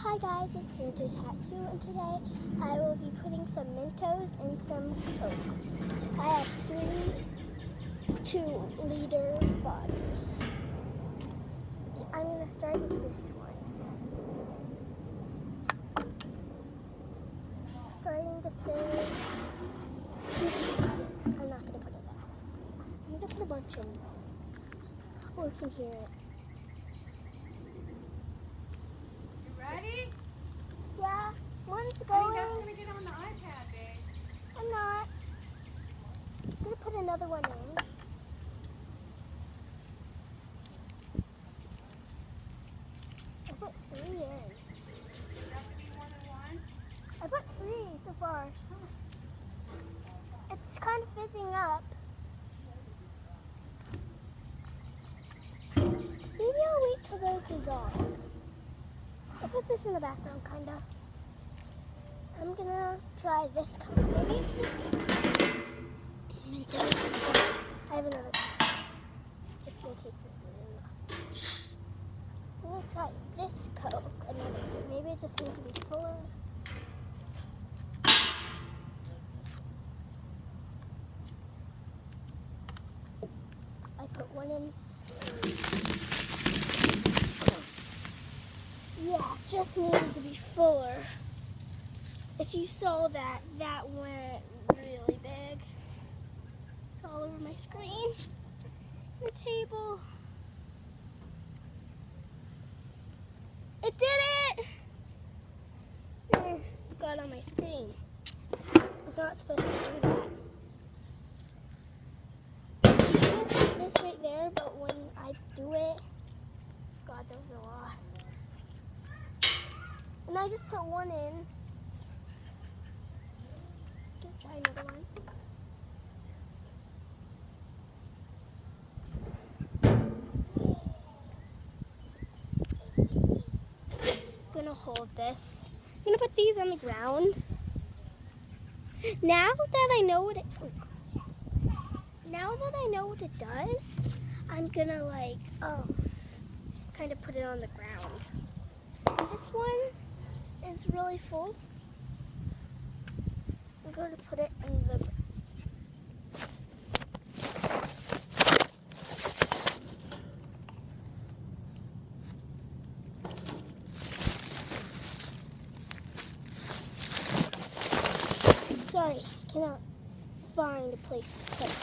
Hi guys, it's Ninja Tattoo, and today I will be putting some Mentos and some Coke. I have 2-liter bottles. I'm going to start with this one. Starting to fill. I'm not going to put it that close. I'm going to put a bunch in this. Oh, you can hear it. Ready? Yeah, one's Honey, going. that's going to get on the iPad, babe. I'm not. I'm going to put another one in. I put 3 in. Does it have to be more than one? I put 3 so far. It's kind of fizzing up. Maybe I'll wait till those dissolve. I'll put this in the background, kind of. I'm gonna try this color. Maybe it's just I have another one, just in case this isn't enough. I'm gonna try this Coke, another one. Maybe it just needs to be fuller. I put one in. Yeah, just needed to be fuller. If you saw that, that went really big. It's all over my screen, the table. It did it! Got on my screen. It's not supposed to do that. I put this right there, but when I do it, God, there was a lot. And I just put one in. Gonna try another one. Gonna hold this. I'm gonna put these on the ground. Now that I know what it does, I'm gonna kind of put it on the ground. This one is really full. I'm going to put it in the. Sorry, I cannot find a place to put it.